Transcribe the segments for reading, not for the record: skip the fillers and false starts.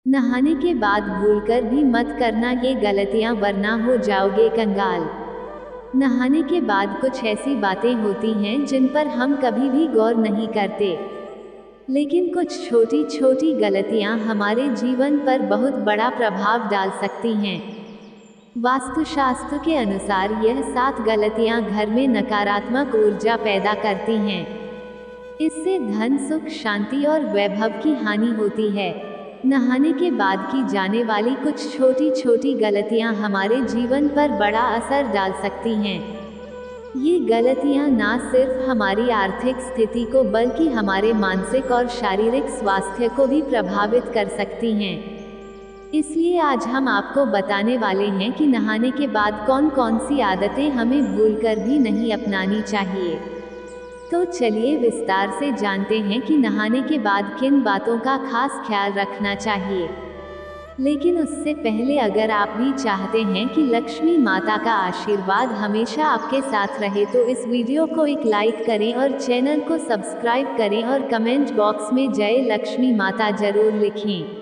नहाने के बाद भूलकर भी मत करना ये गलतियां, वरना हो जाओगे कंगाल। नहाने के बाद कुछ ऐसी बातें होती हैं जिन पर हम कभी भी गौर नहीं करते, लेकिन कुछ छोटी छोटी गलतियां हमारे जीवन पर बहुत बड़ा प्रभाव डाल सकती हैं। वास्तुशास्त्र के अनुसार यह 7 गलतियां घर में नकारात्मक ऊर्जा पैदा करती हैं। इससे धन, सुख, शांति और वैभव की हानि होती है। नहाने के बाद की जाने वाली कुछ छोटी छोटी गलतियां हमारे जीवन पर बड़ा असर डाल सकती हैं। ये गलतियां ना सिर्फ हमारी आर्थिक स्थिति को बल्कि हमारे मानसिक और शारीरिक स्वास्थ्य को भी प्रभावित कर सकती हैं। इसलिए आज हम आपको बताने वाले हैं कि नहाने के बाद कौन कौन सी आदतें हमें भूलकर भी नहीं अपनानी चाहिए। तो चलिए विस्तार से जानते हैं कि नहाने के बाद किन बातों का खास ख्याल रखना चाहिए। लेकिन उससे पहले अगर आप भी चाहते हैं कि लक्ष्मी माता का आशीर्वाद हमेशा आपके साथ रहे तो इस वीडियो को एक लाइक करें और चैनल को सब्सक्राइब करें और कमेंट बॉक्स में जय लक्ष्मी माता जरूर लिखें।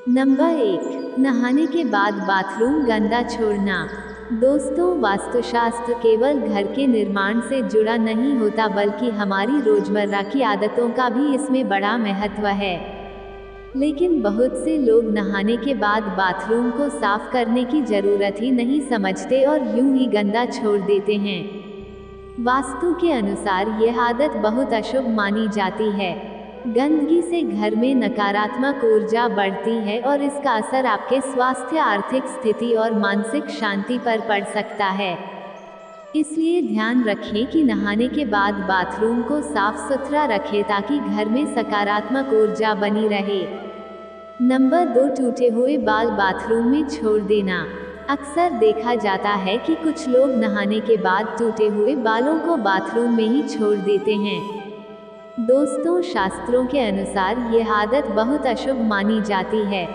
नंबर 1, नहाने के बाद बाथरूम गंदा छोड़ना। दोस्तों, वास्तुशास्त्र केवल घर के निर्माण से जुड़ा नहीं होता बल्कि हमारी रोजमर्रा की आदतों का भी इसमें बड़ा महत्व है। लेकिन बहुत से लोग नहाने के बाद बाथरूम को साफ करने की जरूरत ही नहीं समझते और यूं ही गंदा छोड़ देते हैं। वास्तु के अनुसार यह आदत बहुत अशुभ मानी जाती है। गंदगी से घर में नकारात्मक ऊर्जा बढ़ती है और इसका असर आपके स्वास्थ्य, आर्थिक स्थिति और मानसिक शांति पर पड़ सकता है। इसलिए ध्यान रखें कि नहाने के बाद बाथरूम को साफ सुथरा रखें ताकि घर में सकारात्मक ऊर्जा बनी रहे। नंबर 2, टूटे हुए बाल बाथरूम में छोड़ देना। अक्सर देखा जाता है कि कुछ लोग नहाने के बाद टूटे हुए बालों को बाथरूम में ही छोड़ देते हैं। दोस्तों, शास्त्रों के अनुसार यह आदत बहुत अशुभ मानी जाती है।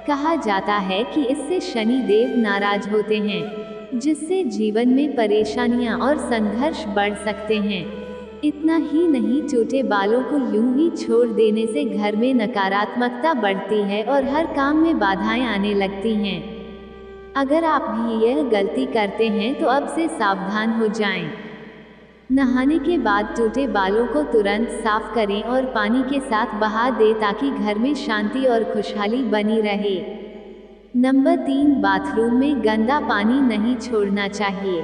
कहा जाता है कि इससे शनि देव नाराज होते हैं, जिससे जीवन में परेशानियां और संघर्ष बढ़ सकते हैं। इतना ही नहीं, टूटे बालों को यूं ही छोड़ देने से घर में नकारात्मकता बढ़ती है और हर काम में बाधाएं आने लगती हैं। अगर आप भी यह गलती करते हैं तो अब से सावधान हो जाएं। नहाने के बाद टूटे बालों को तुरंत साफ करें और पानी के साथ बहा दें ताकि घर में शांति और खुशहाली बनी रहे। नंबर 3, बाथरूम में गंदा पानी नहीं छोड़ना चाहिए।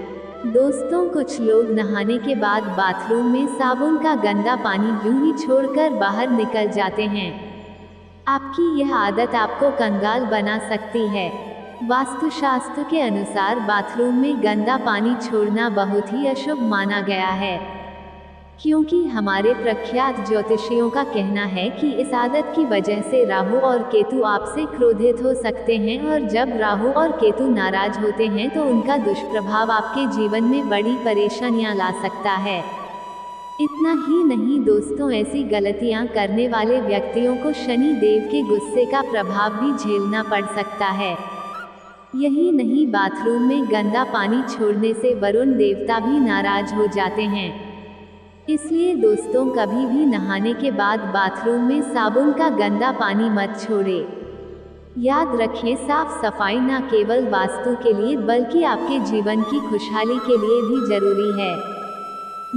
दोस्तों, कुछ लोग नहाने के बाद बाथरूम में साबुन का गंदा पानी यूं ही छोड़कर बाहर निकल जाते हैं। आपकी यह आदत आपको कंगाल बना सकती है। वास्तुशास्त्र के अनुसार बाथरूम में गंदा पानी छोड़ना बहुत ही अशुभ माना गया है, क्योंकि हमारे प्रख्यात ज्योतिषियों का कहना है कि इस आदत की वजह से राहु और केतु आपसे क्रोधित हो सकते हैं और जब राहु और केतु नाराज होते हैं तो उनका दुष्प्रभाव आपके जीवन में बड़ी परेशानियां ला सकता है। इतना ही नहीं दोस्तों, ऐसी गलतियां करने वाले व्यक्तियों को शनि देव के गुस्से का प्रभाव भी झेलना पड़ सकता है। यही नहीं, बाथरूम में गंदा पानी छोड़ने से वरुण देवता भी नाराज हो जाते हैं। इसलिए दोस्तों, कभी भी नहाने के बाद बाथरूम में साबुन का गंदा पानी मत छोड़ें। याद रखें, साफ सफाई न केवल वास्तु के लिए बल्कि आपके जीवन की खुशहाली के लिए भी जरूरी है।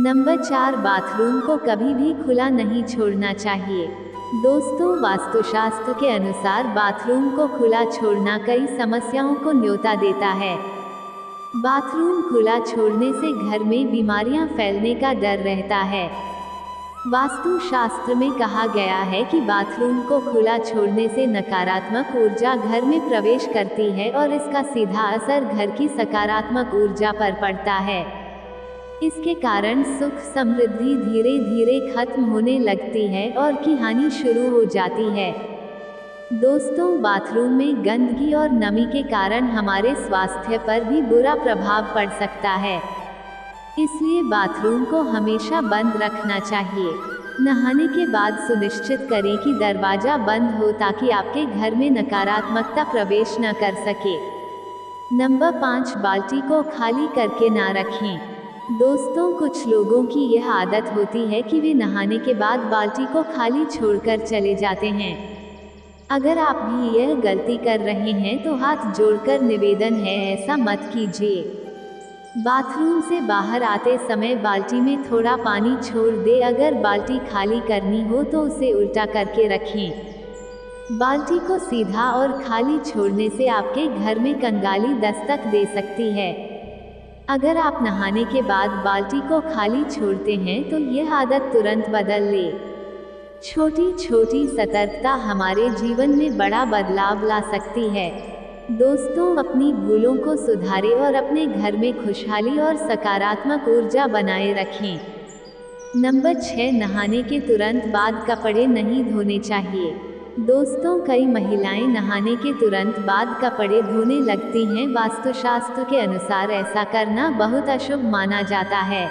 नंबर 4, बाथरूम को कभी भी खुला नहीं छोड़ना चाहिए। दोस्तों, वास्तुशास्त्र के अनुसार बाथरूम को खुला छोड़ना कई समस्याओं को न्योता देता है। बाथरूम खुला छोड़ने से घर में बीमारियां फैलने का डर रहता है। वास्तुशास्त्र में कहा गया है कि बाथरूम को खुला छोड़ने से नकारात्मक ऊर्जा घर में प्रवेश करती है और इसका सीधा असर घर की सकारात्मक ऊर्जा पर पड़ता है। इसके कारण सुख समृद्धि धीरे धीरे खत्म होने लगती है और की हानि शुरू हो जाती है। दोस्तों, बाथरूम में गंदगी और नमी के कारण हमारे स्वास्थ्य पर भी बुरा प्रभाव पड़ सकता है। इसलिए बाथरूम को हमेशा बंद रखना चाहिए। नहाने के बाद सुनिश्चित करें कि दरवाजा बंद हो ताकि आपके घर में नकारात्मकता प्रवेश न कर सके। नंबर 5, बाल्टी को खाली करके ना रखें। दोस्तों, कुछ लोगों की यह आदत होती है कि वे नहाने के बाद बाल्टी को खाली छोड़कर चले जाते हैं। अगर आप भी यह गलती कर रहे हैं तो हाथ जोड़कर निवेदन है, ऐसा मत कीजिए। बाथरूम से बाहर आते समय बाल्टी में थोड़ा पानी छोड़ दे। अगर बाल्टी खाली करनी हो तो उसे उल्टा करके रखें। बाल्टी को सीधा और खाली छोड़ने से आपके घर में कंगाली दस्तक दे सकती है। अगर आप नहाने के बाद बाल्टी को खाली छोड़ते हैं तो यह आदत तुरंत बदल ले। छोटी छोटी सतर्कता हमारे जीवन में बड़ा बदलाव ला सकती है। दोस्तों, अपनी भूलों को सुधारें और अपने घर में खुशहाली और सकारात्मक ऊर्जा बनाए रखें। नंबर 6, नहाने के तुरंत बाद कपड़े नहीं धोने चाहिए। दोस्तों, कई महिलाएं नहाने के तुरंत बाद कपड़े धोने लगती हैं। वास्तुशास्त्र के अनुसार ऐसा करना बहुत अशुभ माना जाता है।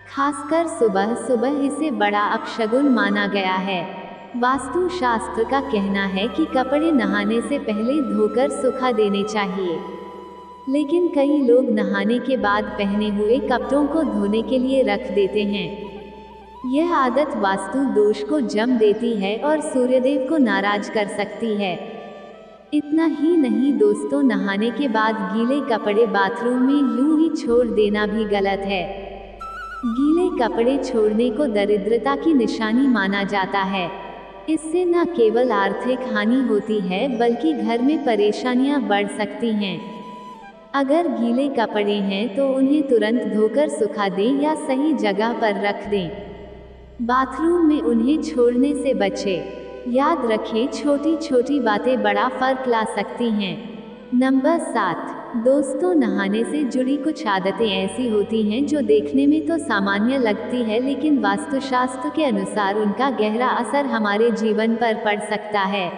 खासकर सुबह सुबह इसे बड़ा अपशगुन माना गया है। वास्तु शास्त्र का कहना है कि कपड़े नहाने से पहले धोकर सुखा देने चाहिए, लेकिन कई लोग नहाने के बाद पहने हुए कपड़ों को धोने के लिए रख देते हैं। यह आदत वास्तु दोष को जन्म देती है और सूर्यदेव को नाराज कर सकती है। इतना ही नहीं दोस्तों, नहाने के बाद गीले कपड़े बाथरूम में यूं ही छोड़ देना भी गलत है। गीले कपड़े छोड़ने को दरिद्रता की निशानी माना जाता है। इससे न केवल आर्थिक हानि होती है बल्कि घर में परेशानियां बढ़ सकती हैं। अगर गीले कपड़े हैं तो उन्हें तुरंत धोकर सुखा दें या सही जगह पर रख दें। बाथरूम में उन्हें छोड़ने से बचें। याद रखें, छोटी छोटी बातें बड़ा फर्क ला सकती हैं। नंबर 7, दोस्तों, नहाने से जुड़ी कुछ आदतें ऐसी होती हैं जो देखने में तो सामान्य लगती है, लेकिन वास्तुशास्त्र के अनुसार उनका गहरा असर हमारे जीवन पर पड़ सकता है।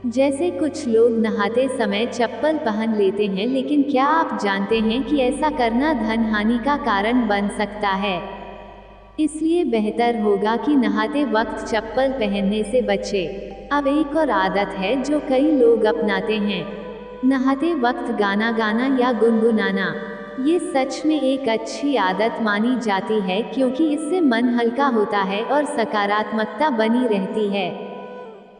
जैसे कुछ लोग नहाते समय चप्पल पहन लेते हैं, लेकिन क्या आप जानते हैं कि ऐसा करना धन हानि का कारण बन सकता है? इसलिए बेहतर होगा कि नहाते वक्त चप्पल पहनने से बचें। अब एक और आदत है जो कई लोग अपनाते हैं, नहाते वक्त गाना गाना या गुनगुनाना। ये सच में एक अच्छी आदत मानी जाती है क्योंकि इससे मन हल्का होता है और सकारात्मकता बनी रहती है।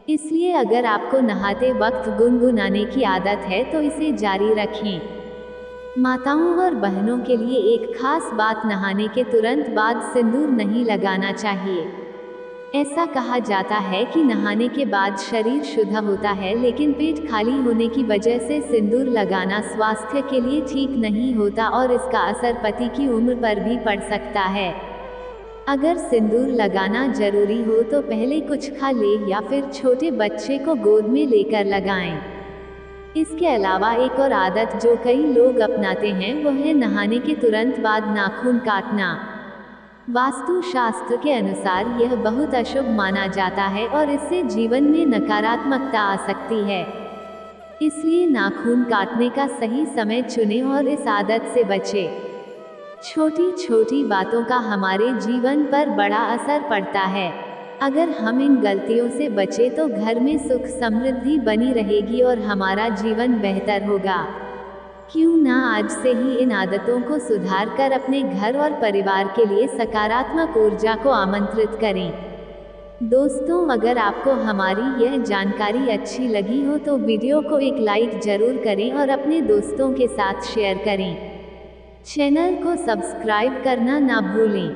इसलिए अगर आपको नहाते वक्त गुनगुनाने की आदत है तो इसे जारी रखें। माताओं और बहनों के लिए एक खास बात, नहाने के तुरंत बाद सिंदूर नहीं लगाना चाहिए। ऐसा कहा जाता है कि नहाने के बाद शरीर शुद्ध होता है, लेकिन पेट खाली होने की वजह से सिंदूर लगाना स्वास्थ्य के लिए ठीक नहीं होता और इसका असर पति की उम्र पर भी पड़ सकता है। अगर सिंदूर लगाना जरूरी हो तो पहले कुछ खा ले या फिर छोटे बच्चे को गोद में लेकर लगाएं। इसके अलावा एक और आदत जो कई लोग अपनाते हैं वो है नहाने के तुरंत बाद नाखून काटना। वास्तु शास्त्र के अनुसार यह बहुत अशुभ माना जाता है और इससे जीवन में नकारात्मकता आ सकती है। इसलिए नाखून काटने का सही समय चुनें और इस आदत से बचें। छोटी छोटी बातों का हमारे जीवन पर बड़ा असर पड़ता है। अगर हम इन गलतियों से बचें तो घर में सुख समृद्धि बनी रहेगी और हमारा जीवन बेहतर होगा। क्यों ना आज से ही इन आदतों को सुधार कर अपने घर और परिवार के लिए सकारात्मक ऊर्जा को आमंत्रित करें। दोस्तों, अगर आपको हमारी यह जानकारी अच्छी लगी हो तो वीडियो को एक लाइक जरूर करें और अपने दोस्तों के साथ शेयर करें। चैनल को सब्सक्राइब करना ना भूलें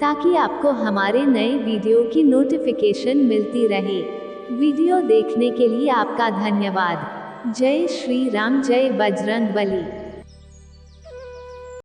ताकि आपको हमारे नए वीडियो की नोटिफिकेशन मिलती रहे। वीडियो देखने के लिए आपका धन्यवाद। जय श्री राम, जय बजरंग बली।